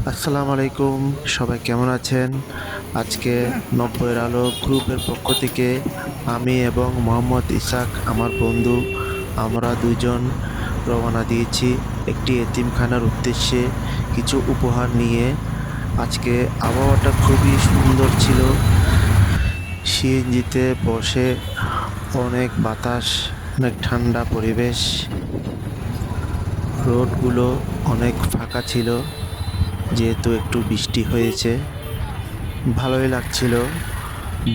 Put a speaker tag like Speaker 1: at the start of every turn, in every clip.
Speaker 1: আসসালামু আলাইকুম, সবাই কেমন আছেন? আজকে ৯০-এর আলো গ্রুপের পক্ষ থেকে আমি এবং মোহাম্মদ ইসাক আমার বন্ধু, আমরা দুজন রওনা দিয়েছি একটি এতিমখানার উদ্দেশ্যে কিছু উপহার নিয়ে। আজকে আবহাওয়াটা খুবই সুন্দর ছিল। সিএনজিতে বসে অনেক বাতাস, অনেক ঠান্ডা পরিবেশ, রোডগুলো অনেক ফাঁকা ছিল যেহেতু একটু বৃষ্টি হয়েছে। ভালোই লাগছিল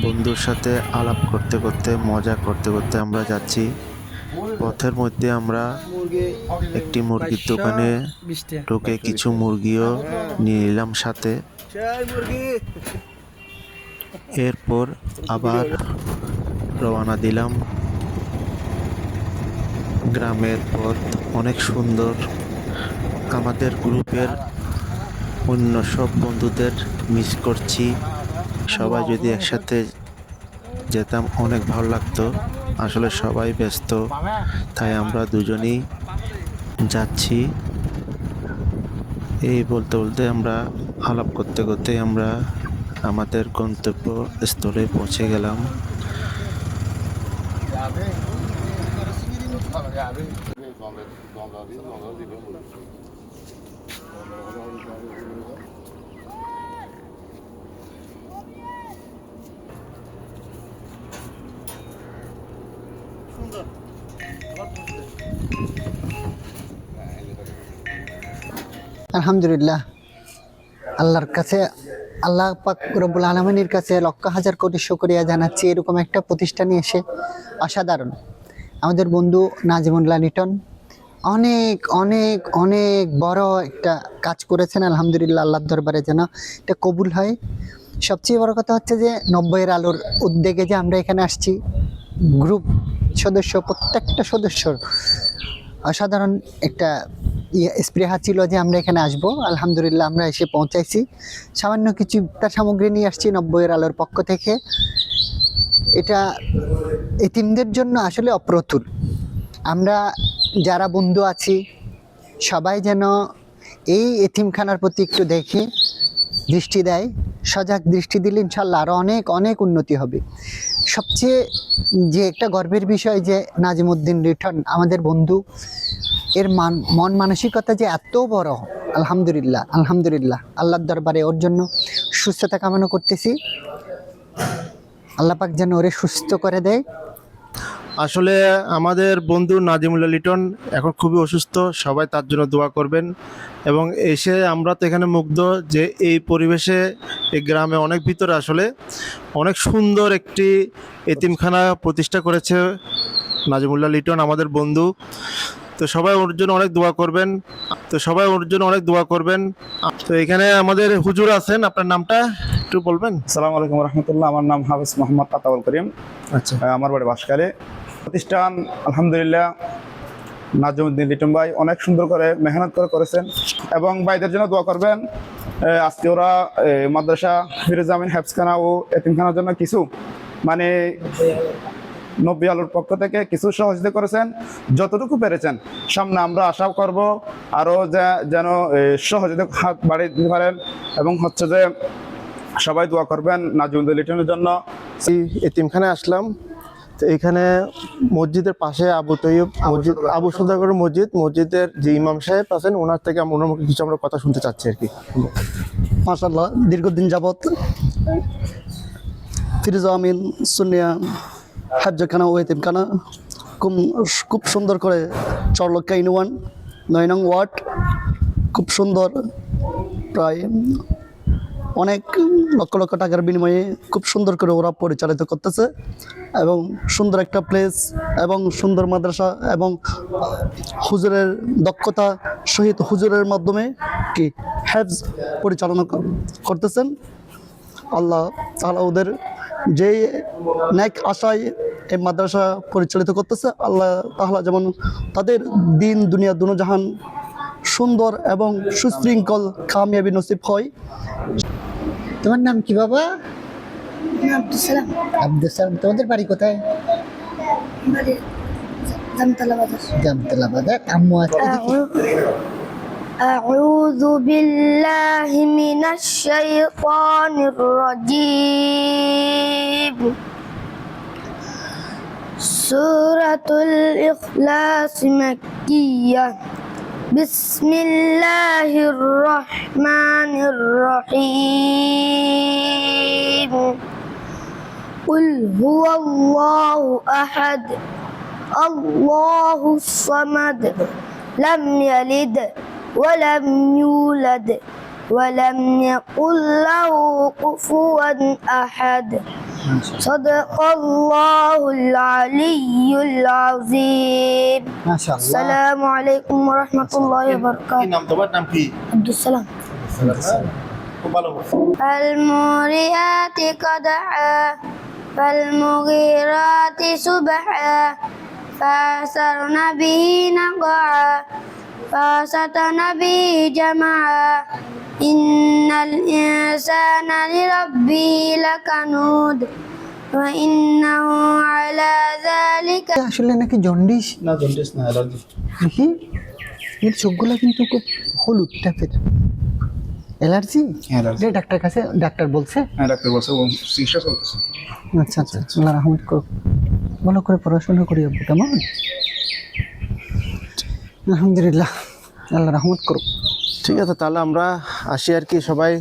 Speaker 1: বন্ধুর সাথে আলাপ করতে করতে, মজা করতে করতে আমরা যাচ্ছি। পথের মধ্যে আমরা একটি মুরগির দোকানে ঢুকে কিছু মুরগিও নিয়ে নিলাম সাথে। এরপর আবার রওনা দিলাম। গ্রামের পথ অনেক সুন্দর। আমাদের গ্রুপের অন্য সব বন্ধুদের মিস করছি। সবাই যদি একসাথে যেতাম অনেক ভালো লাগতো। আসলে সবাই ব্যস্ত, তাই আমরা দুজনেই যাচ্ছি। এই বলতে বলতে আমরা আলাপ করতে করতে আমরা আমাদের গন্তব্যস্থলে পৌঁছে গেলাম।
Speaker 2: আলহামদুলিল্লাহ, আল্লাহর কাছে, আল্লাহ পাক রব্বুল আলামিনের কাছে লক্ষ হাজার কোটি শুকরিয়া জানাচ্ছি। এরকম একটা প্রতিষ্ঠানে এসে অসাধারণ। আমাদের বন্ধু নাজিমুল্লাহ লিটন অনেক অনেক অনেক বড় একটা কাজ করেছেন। আলহামদুলিল্লাহ, আল্লাহর দরবারে যেন এটা কবুল হয়। সবচেয়ে বড় কথা হচ্ছে যে ৯০-এর আলোর উদ্যোগে যে আমরা এখানে আসছি, গ্রুপ সদস্য প্রত্যেকটা সদস্যর অসাধারণ একটা স্পৃহা ছিল যে আমরা এখানে আসব। আলহামদুলিল্লাহ, আমরা এসে পৌঁছাইছি। সামান্য কিছু ইফতার সামগ্রী নিয়ে আসছি ৯০-এর আলোর পক্ষ থেকে। এটা এতিমদের জন্য আসলে অপ্রতুল। আমরা যারা বন্ধু আছি সবাই যেন এই এতিমখানার প্রতি একটু দেখে দৃষ্টি দেয়। সজাগ দৃষ্টি দিলে ইনশাল্লাহ আরও অনেক অনেক উন্নতি হবে। সবচেয়ে যে একটা গর্বের বিষয় যে নাজিমুদ্দিন লিটন আমাদের বন্ধু, এর মন মানসিকতা যে এত বড়, আলহামদুলিল্লাহ আলহামদুলিল্লাহ। আল্লাহর দরবারে ওর জন্য সুস্থতা কামনা করতেছি। আল্লাহ পাক যেন ওরে সুস্থ করে দেয়।
Speaker 1: আসলে আমাদের বন্ধু নাজিমুল্লাহ লিটন এখন খুবই অসুস্থ, সবাই তার জন্য দোয়া করবেন। এবং এসে আমরা তো এখানে মুগ্ধ যে এই পরিবেশে, এই গ্রামে অনেক ভিতরে আসলে অনেক সুন্দর একটি এতিমখানা প্রতিষ্ঠা করেছে নাজিমুল্লাহ লিটন আমাদের বন্ধু। তো সবাই ওর জন্য অনেক দোয়া করবেন। তো এখানে আমাদের হুজুর আছেন, আপনার নামটা একটু বলবেন?
Speaker 3: আসসালামু আলাইকুম রহমতুল্লাহ। আমার নাম হাফিজ মোহাম্মদ আতাউল করিম।
Speaker 1: আচ্ছা,
Speaker 3: আমার বাড়ি বাঁশখালী। প্রতিষ্ঠান আলহামদুলিল্লাহ নাজিমুদ্দিন লিটন ভাই অনেক সুন্দর করে মেহনত করেছেন এবং ভাইদের জন্য দোয়া করবেন। আজকে ওরা মাদ্রাসা ফিরোজামিন হেফজখানা ও এতিমখানার জন্য কিছু মানে ৯০ আলোর পক্ষ থেকে কিছু সহযোগিতা করেছেন, যতটুকু পেরেছেন। সামনে আমরা আশা করব আরও যেন সহযোগিতা হাত বাড়িয়ে দিতে পারেন এবং হচ্ছে যে সবাই দোয়া করবেন নাজিমুদ্দিন লিটনের জন্য।
Speaker 1: এই এতিমখানায় আসলাম। তো এখানে মসজিদের পাশে আবু তৈয়ব মসজিদ, আবু সওদাগর মসজিদের যে ইমাম সাহেব আছেন, ওনার থেকে ওনার মুখে কিছু আমরা কথা শুনতে চাচ্ছি আর কি।
Speaker 4: মাশাআল্লাহ, দীর্ঘদিন যাবৎ ফিরোজামিন সুন্নিয়া হাজ্জাখানা ও এতিমখানা খুব সুন্দর করে চরলক্কা ইউনিয়ন ৯ নং ওয়ার্ড, খুব সুন্দর, প্রায় অনেক লক্ষ লক্ষ টাকার বিনিময়ে খুব সুন্দর করে ওরা পরিচালিত করতেছে। এবং সুন্দর একটা প্লেস এবং সুন্দর মাদ্রাসা এবং হুজুরের দক্ষতা সহিত হুজুরের মাধ্যমে কি হেফজ পরিচালনা করতেছেন। আল্লাহ তাআলা ওদের যেই নেক আশায় এই মাদ্রাসা পরিচালিত করতেছে, আল্লাহ তাআলা যেমন তাদের দিন দুনিয়া দুনোজাহান সুন্দর এবং সুশৃঙ্খল কামিয়াবি নসিব হয়।
Speaker 2: তোমার নাম কি বাবা?
Speaker 5: আব্দুল সালাম।
Speaker 2: আব্দুল সালাম। তোমাদের বাড়ি কোথায়?
Speaker 5: বাড়ি জামতলা বাজার।
Speaker 2: জামতলা বাজার। আম্মু আছে?
Speaker 5: أعوذ بالله من الشيطان الرجيم سورة الإخلاص مكية بسم الله الرحمن الرحيم قل هو الله أحد الله الصمد لم يلد ولم يولد ولم يكن له كفوا أحد صدق الله العلي العظيم
Speaker 2: মাশাআল্লাহ।
Speaker 5: السلام عليكم ورحمة الله
Speaker 1: কি
Speaker 5: وبركاته
Speaker 1: নাম তোমার নাম কি?
Speaker 5: عبد السلام
Speaker 1: খুব ভালো।
Speaker 5: فالموريات قدحا فالمغيرات سبحا فأثرن به نقعا فوسطن به جمعا إن الإنسان لربه لكنود وإنه على ذلك
Speaker 2: আসলে নাকি জন্ডিস
Speaker 3: না জন্ডিস না, অ্যালার্জি।
Speaker 2: দেখি এর চোখগুলো কিন্তু খুব হলুদ টাইপের অ্যালার্জি
Speaker 3: Allergy।
Speaker 2: যে ডাক্তার বলছে
Speaker 3: হ্যাঁ, ডাক্তার বলছে ও চিকিৎসা চলতেছে।
Speaker 2: আচ্ছা আচ্ছা আল্লাহ রহমত করুক ভালো করে পড়াশোনা করি আব্বু কেমন আলহামদুলিল্লাহ আল্লাহ রহমত করুক
Speaker 1: ঠিক আছে, তাহলে আমরা আসি আর কি, সবাই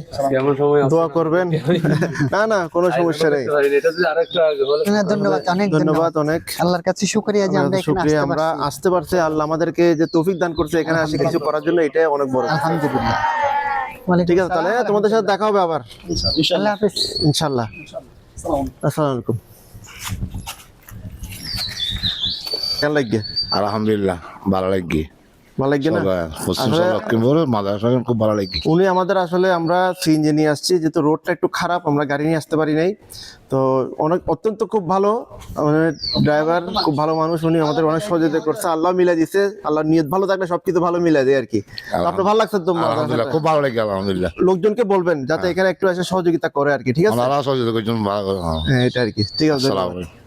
Speaker 1: দোয়া করবেন। না না, কোনো সমস্যা নেই।
Speaker 2: ধন্যবাদ অনেক
Speaker 1: ধন্যবাদ অনেক।
Speaker 2: আল্লাহর কাছে শুকরিয়া যে আমরা এখানে
Speaker 1: শুকরিয়া,
Speaker 2: আসতে
Speaker 1: আমরা
Speaker 2: পারছি
Speaker 1: আসতে পারছি। আল্লাহ আমাদেরকে যে তৌফিক দান করছে এখানে আসে কিছু করার জন্য, এটাই অনেক বড়।
Speaker 2: আলহামদুলিল্লাহ ওয়ালাইকুম
Speaker 1: ঠিক আছে, তাহলে তোমাদের সাথে দেখা হবে আবার
Speaker 2: আল্লাহ হাফেজ
Speaker 1: ইনশাআল্লাহ। আসসালামু আলাইকুম। কেমন লাগে?
Speaker 6: আলহামদুলিল্লাহ ভালো লাগবে।
Speaker 1: ভালো লাগে না?
Speaker 6: পশ্চিম
Speaker 1: আসলে
Speaker 6: লক্ষ্মীপুর মাদ্রাসা খুব ভালো লাগবে।
Speaker 1: উনি আমাদের, আসলে আমরা সিএনজি নিয়ে আসছি, যেহেতু রোডটা একটু খারাপ, আমরা গাড়ি নিয়ে আসতে পারি নাই। তো অত্যন্ত খুব ভালো আমাদের ড্রাইভার, খুব ভালো মানুষ। উনি আমাদের অনেক সহযোগিতা করছে। আল্লাহ মিলাই দিছে, আল্লাহ নিয়ত ভালো থাকলে সবকিছু ভালো মিলাই দেয় আর কি। তো আপনার ভালো লাগছে তো?
Speaker 6: আলহামদুলিল্লাহ খুব ভালো লাগে। আলহামদুলিল্লাহ
Speaker 1: লোকজনকে বলবেন যাতে এখানে একটু এসে সহযোগিতা করে আর কি। ঠিক আছে,
Speaker 6: আমরা সহযোগিতা করছেন ভালো।
Speaker 1: হ্যাঁ এটা আর কি। ঠিক আছে,
Speaker 6: আসসালামু
Speaker 1: ধন্যবাদ।
Speaker 6: আলাইকুম।